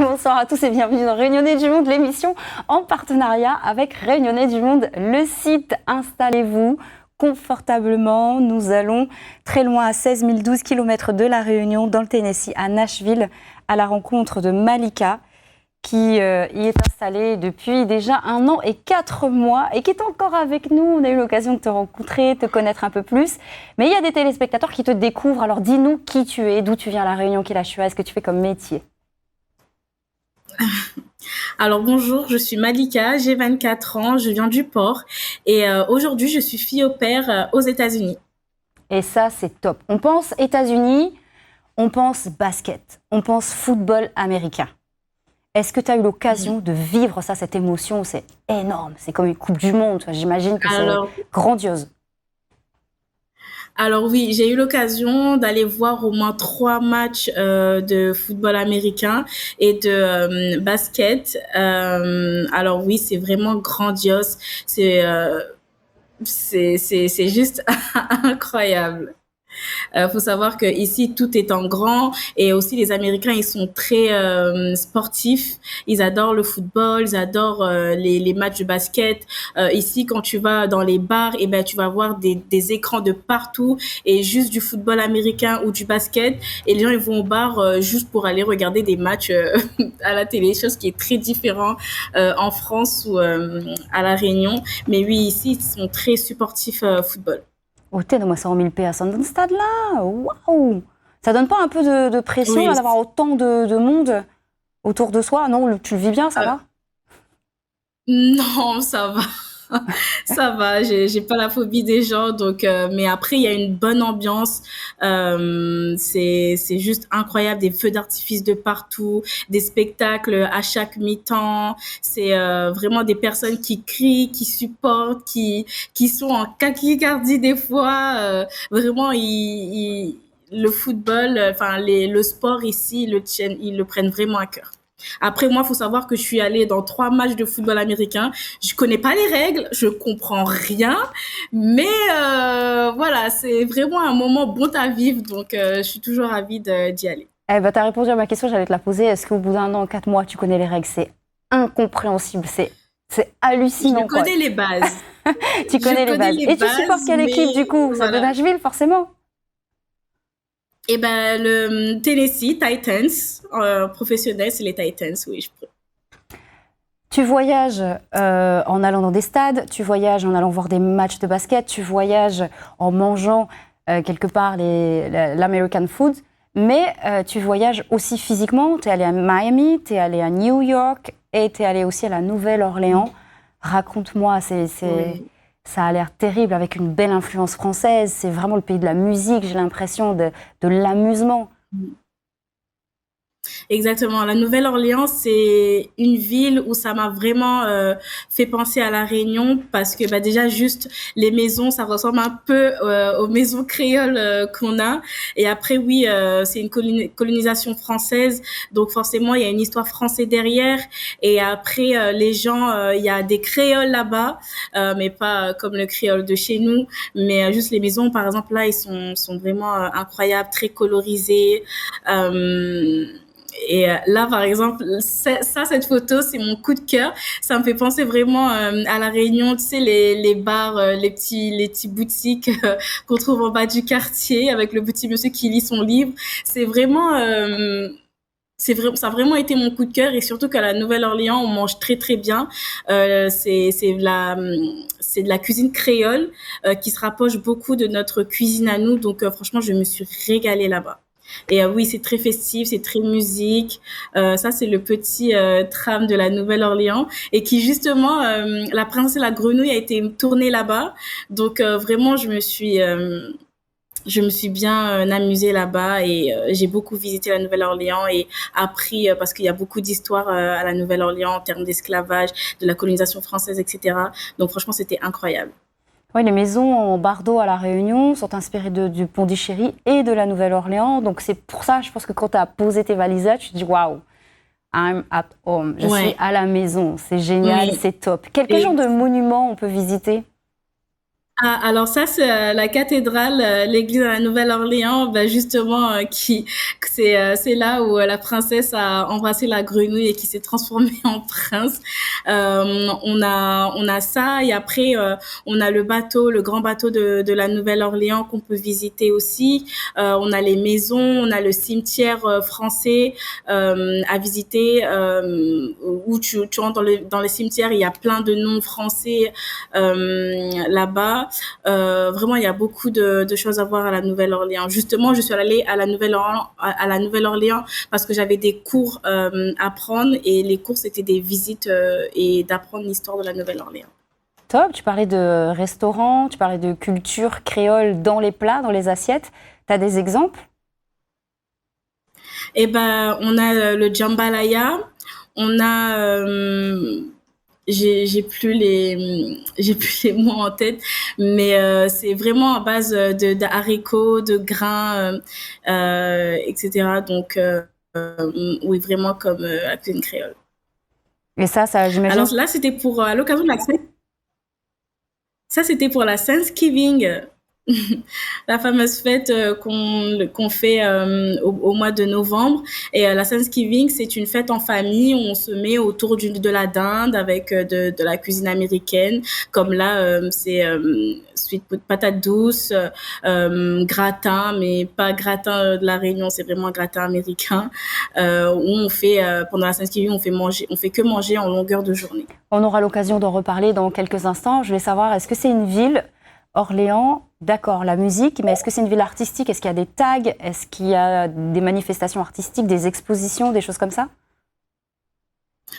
Bonsoir à tous et bienvenue dans Réunionnais du Monde, l'émission en partenariat avec Réunionnais du Monde, le site. Installez-vous confortablement. Nous allons très loin, à 16 012 km de La Réunion, dans le Tennessee, à Nashville, à la rencontre de Malika, qui y est installée depuis déjà 1 an et 4 mois et qui est encore avec nous. On a eu l'occasion de te rencontrer, te connaître un peu plus. Mais il y a des téléspectateurs qui te découvrent. Alors dis-nous qui tu es, d'où tu viens à La Réunion, quel âge tu as, ce que tu fais comme métier. Alors bonjour, je suis Malika, j'ai 24 ans, je viens du port et aujourd'hui je suis fille au pair aux États-Unis. Et ça, c'est top. On pense États-Unis, on pense basket, on pense football américain. Est-ce que tu as eu l'occasion de vivre ça, cette émotion? C'est énorme, c'est comme une Coupe du Monde, j'imagine que c'est grandiose. Alors oui, j'ai eu l'occasion d'aller voir au moins 3 matchs de football américain et de basket. Alors oui, c'est vraiment grandiose, c'est juste incroyable. Faut savoir que ici tout est en grand et aussi les Américains ils sont très sportifs, ils adorent le football, ils adorent les matchs de basket. Ici quand tu vas dans les bars et ben tu vas voir des écrans de partout et juste du football américain ou du basket et les gens ils vont au bar juste pour aller regarder des matchs à la télé, chose qui est très différent en France ou à La Réunion. Mais oui, ici ils sont très sportifs football. Oh, t'es moi 100 000 PS dans ce stade-là. Waouh! Ça donne pas un peu de pression Oui. là, d'avoir autant de monde autour de soi? Non, tu le vis bien, ça va? Non, ça va. Ça va, j'ai pas la phobie des gens, donc mais après il y a une bonne ambiance, c'est juste incroyable, des feux d'artifice de partout, des spectacles à chaque mi-temps, c'est vraiment des personnes qui crient, qui supportent, qui sont en tachycardie des fois, vraiment le football, enfin le sport ici, ils le prennent vraiment à cœur. Après, moi, faut savoir que je suis allée dans 3 matchs de football américain. Je connais pas les règles, je comprends rien, mais voilà, c'est vraiment un moment bon à vivre, donc je suis toujours ravie d'y aller. Eh ben, tu as répondu à ma question, j'allais te la poser. Est-ce qu'au bout d'1 an, 4 mois, tu connais les règles? C'est incompréhensible, c'est hallucinant. Je connais les bases. Tu connais les bases. Et tu supportes quelle équipe, du coup? Voilà. Ça de Nashville, forcément? Eh ben, le Tennessee Titans, professionnel, c'est les Titans, oui. Tu voyages en allant dans des stades, tu voyages en allant voir des matchs de basket, tu voyages en mangeant quelque part l'American food, mais tu voyages aussi physiquement. Tu es allé à Miami, tu es allé à New York et tu es allé aussi à la Nouvelle-Orléans. Raconte-moi, Oui. ça a l'air terrible avec une belle influence française. C'est vraiment le pays de la musique, j'ai l'impression, de l'amusement. Exactement. La Nouvelle-Orléans, c'est une ville où ça m'a vraiment fait penser à La Réunion parce que bah, déjà juste les maisons, ça ressemble un peu aux maisons créoles qu'on a. Et après, oui, c'est une colonisation française, donc forcément, il y a une histoire française derrière. Et après, les gens, il y a des créoles là-bas, mais pas comme le créole de chez nous. Mais juste les maisons, par exemple, là, ils sont vraiment incroyables, très colorisées. Et là, par exemple, cette photo, c'est mon coup de cœur. Ça me fait penser vraiment à La Réunion, tu sais, les bars, les petits boutiques qu'on trouve en bas du quartier avec le petit monsieur qui lit son livre. C'est vraiment, ça a vraiment été mon coup de cœur et surtout qu'à la Nouvelle-Orléans, on mange très très bien. C'est de la cuisine créole qui se rapproche beaucoup de notre cuisine à nous. Donc franchement, je me suis régalée là-bas. Et oui, c'est très festif, c'est très musique. Ça, c'est le petit tram de la Nouvelle-Orléans et qui justement, La Princesse et la Grenouille a été tournée là-bas. Donc vraiment, je me suis bien amusée là-bas et j'ai beaucoup visité la Nouvelle-Orléans et appris parce qu'il y a beaucoup d'histoires à la Nouvelle-Orléans en termes d'esclavage, de la colonisation française, etc. Donc franchement, c'était incroyable. Oui, les maisons en bardeau à La Réunion sont inspirées du Pondichéry et de la Nouvelle-Orléans. Donc c'est pour ça, je pense que quand tu as posé tes valises, tu te dis waouh, I'm at home. Je suis à la maison. C'est génial, Oui. c'est top. Quel genre de monuments on peut visiter? Ah, alors ça, c'est la cathédrale, l'église à la Nouvelle-Orléans, ben justement, c'est là où la princesse a embrassé la grenouille et qui s'est transformée en prince. On a ça et après, on a le bateau, le grand bateau de la Nouvelle-Orléans qu'on peut visiter aussi. On a les maisons, on a le cimetière français à visiter où tu rentres dans les cimetières, il y a plein de noms français là-bas. Vraiment, il y a beaucoup de choses à voir à la Nouvelle-Orléans. Justement, je suis allée à la Nouvelle-Orléans parce que j'avais des cours à prendre et les cours, c'était des visites et d'apprendre l'histoire de la Nouvelle-Orléans. Top, tu parlais de restaurants, tu parlais de culture créole dans les plats, dans les assiettes. Tu as des exemples? Eh ben, on a le jambalaya, on a j'ai plus les mots en tête, mais c'est vraiment à base de d'haricots, de grains, etc. Donc oui, vraiment comme la cuisine créole. Et ça, j'imagine. Alors là, c'était pour à l'occasion de la ça c'était pour la Thanksgiving. La fameuse fête qu'on fait au mois de novembre. Et la Thanksgiving, c'est une fête en famille où on se met autour de la dinde avec de la cuisine américaine. Comme là, c'est sweet patate douce, gratin, mais pas gratin de la Réunion, c'est vraiment un gratin américain. Où on fait, pendant la Thanksgiving, on fait que manger en longueur de journée. On aura l'occasion d'en reparler dans quelques instants. Je voulais savoir, est-ce que c'est une ville, Orléans, d'accord, la musique, mais est-ce que c'est une ville artistique? Est-ce qu'il y a des tags? Est-ce qu'il y a des manifestations artistiques, des expositions, des choses comme ça?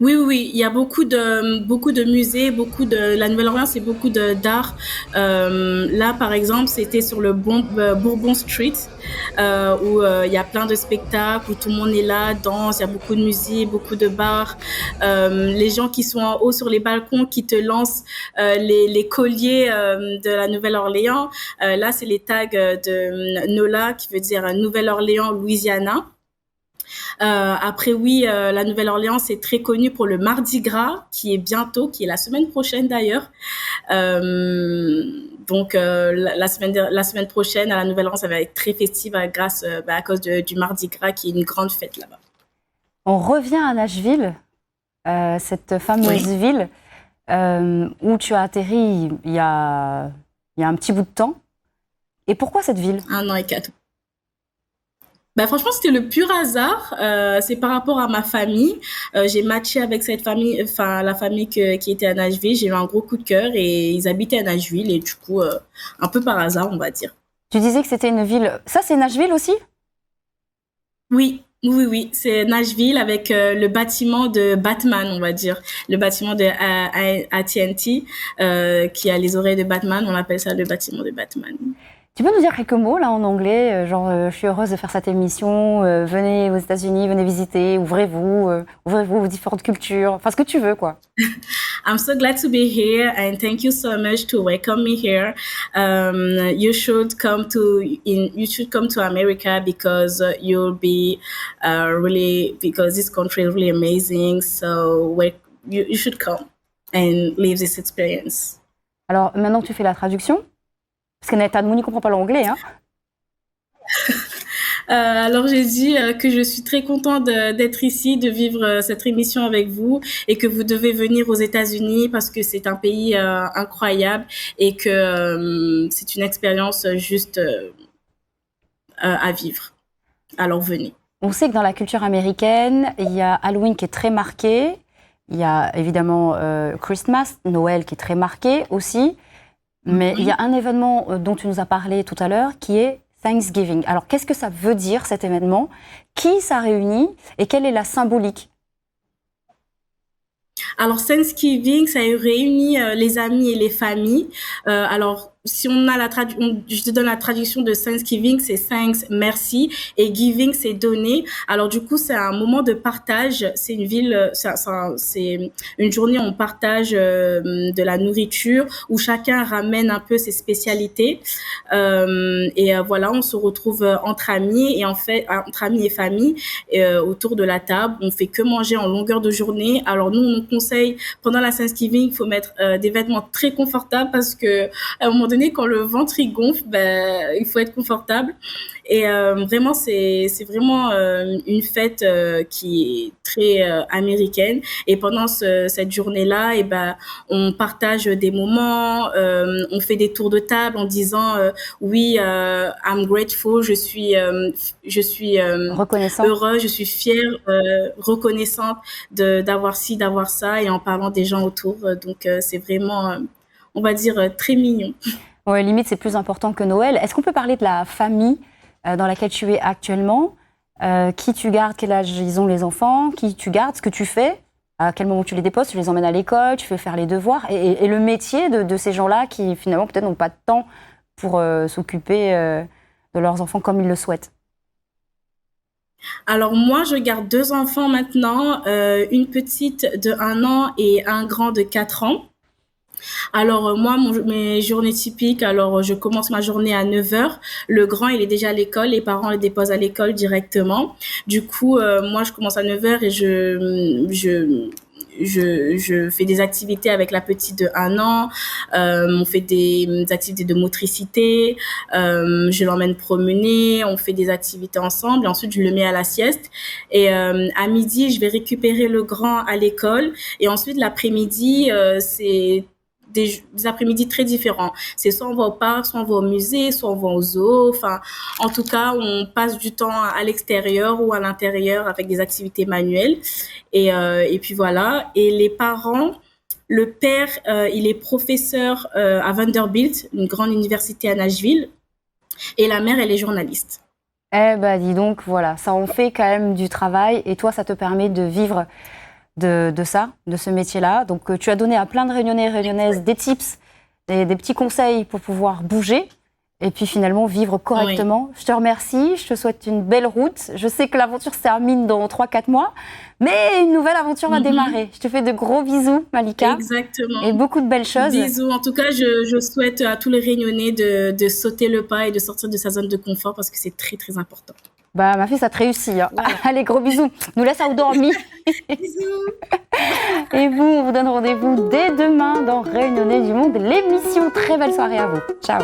Oui, oui, oui, il y a beaucoup de musées, la Nouvelle-Orléans, c'est beaucoup d'art. Là, par exemple, c'était sur le Bourbon Street, où il y a plein de spectacles, où tout le monde est là, danse, il y a beaucoup de musique, beaucoup de bars. Les gens qui sont en haut sur les balcons, qui te lancent les colliers de la Nouvelle-Orléans. Là, c'est les tags de NOLA, qui veut dire Nouvelle-Orléans, Louisiana. Après, oui, la Nouvelle-Orléans, c'est très connu pour le Mardi Gras, qui est bientôt, qui est la semaine prochaine d'ailleurs. Donc, la semaine prochaine, à la Nouvelle-Orléans, ça va être très festif à cause du Mardi Gras, qui est une grande fête là-bas. On revient à Nashville, cette fameuse ville où tu as atterri il y a un petit bout de temps. Et pourquoi cette ville? 1 an et 4 mois. Ben, franchement, c'était le pur hasard. C'est par rapport à ma famille. J'ai matché avec cette famille, enfin la famille qui était à Nashville. J'ai eu un gros coup de cœur et ils habitaient à Nashville et du coup, un peu par hasard, on va dire. Tu disais que c'était une ville. Ça, c'est Nashville aussi? Oui, oui, oui. C'est Nashville avec le bâtiment de Batman, on va dire. Le bâtiment de AT&T qui a les oreilles de Batman. On appelle ça le bâtiment de Batman. Tu peux nous dire quelques mots là en anglais, je suis heureuse de faire cette émission, venez aux États-Unis, venez visiter, ouvrez-vous aux différentes cultures, enfin ce que tu veux quoi. I'm so glad to be here and thank you so much to welcome me here. You should come to America because you'll be because this country is really amazing. So you should come and live this experience. Alors maintenant que tu fais la traduction, parce que Nathan Mouni ne comprend pas l'anglais, hein. Alors j'ai dit que je suis très contente d'être ici, de vivre cette émission avec vous et que vous devez venir aux États-Unis parce que c'est un pays incroyable et que c'est une expérience juste à vivre. Alors venez. On sait que dans la culture américaine, il y a Halloween qui est très marqué, il y a évidemment Christmas, Noël qui est très marqué aussi. Mais il y a un événement dont tu nous as parlé tout à l'heure qui est Thanksgiving. Alors, qu'est-ce que ça veut dire cet événement? Qui ça réunit et quelle est la symbolique? Alors, Thanksgiving, ça réunit les amis et les familles. Alors, si on a je te donne la traduction de Thanksgiving, c'est thanks, merci, et giving, c'est donner. Alors du coup, c'est un moment de partage. C'est une journée où on partage de la nourriture, où chacun ramène un peu ses spécialités. Voilà, on se retrouve entre amis et en fait entre amis et famille autour de la table. On fait que manger en longueur de journée. Alors nous, on conseille pendant la Thanksgiving, il faut mettre des vêtements très confortables parce que à un moment donné, donné, quand le ventre il gonfle, il faut être confortable. Et vraiment, c'est vraiment une fête qui est très américaine. Et pendant cette journée-là, on partage des moments, on fait des tours de table en disant oui, I'm grateful, je suis Reconnaissant. heureuse, je suis fière, reconnaissante d'avoir ci, d'avoir ça, et en parlant des gens autour. Donc c'est vraiment, on va dire, très mignon. Ouais, limite, c'est plus important que Noël. Est-ce qu'on peut parler de la famille dans laquelle tu es actuellement? Qui tu gardes? Quel âge ils ont les enfants? Qui tu gardes? Ce que tu fais? À quel moment tu les déposes? Tu les emmènes à l'école? Tu fais faire les devoirs? Et le métier de ces gens-là qui, finalement, peut-être n'ont pas de temps pour s'occuper de leurs enfants comme ils le souhaitent. Alors moi, je garde 2 enfants maintenant, une petite de 1 an et un grand de 4 ans. Alors moi, mes journées typiques, alors je commence ma journée à 9h. Le grand, il est déjà à l'école, les parents le déposent à l'école directement. Du coup, moi, je commence à 9h et je fais des activités avec la petite de 1 an. On fait des activités de motricité. Je l'emmène promener. On fait des activités ensemble. Et ensuite, je le mets à la sieste. Et à midi, je vais récupérer le grand à l'école. Et ensuite, l'après-midi, c'est des après-midi très différents. C'est soit on va au parc, soit on va au musée, soit on va au zoo. Enfin, en tout cas, on passe du temps à l'extérieur ou à l'intérieur avec des activités manuelles. Et puis voilà. Et les parents, le père, il est professeur à Vanderbilt, une grande université à Nashville. Et la mère, elle est journaliste. Eh ben, dis donc, voilà, ça en fait quand même du travail. Et toi, ça te permet de vivre de ça, de ce métier-là. Donc, tu as donné à plein de Réunionnais et Réunionnaises des tips, des petits conseils pour pouvoir bouger et puis finalement vivre correctement. Oui. Je te remercie, je te souhaite une belle route. Je sais que l'aventure se termine dans 3-4 mois, mais une nouvelle aventure va démarrer. Je te fais de gros bisous, Malika. Exactement. Et beaucoup de belles choses. Bisous. En tout cas, je souhaite à tous les Réunionnais de sauter le pas et de sortir de sa zone de confort parce que c'est très, très important. Bah, ma fille, ça te réussit. Hein. Voilà. Allez, gros bisous. Nous laisse à dormir. Bisous. Et vous, on vous donne rendez-vous dès demain dans Réunionnais du Monde, l'émission. Très belle soirée à vous. Ciao.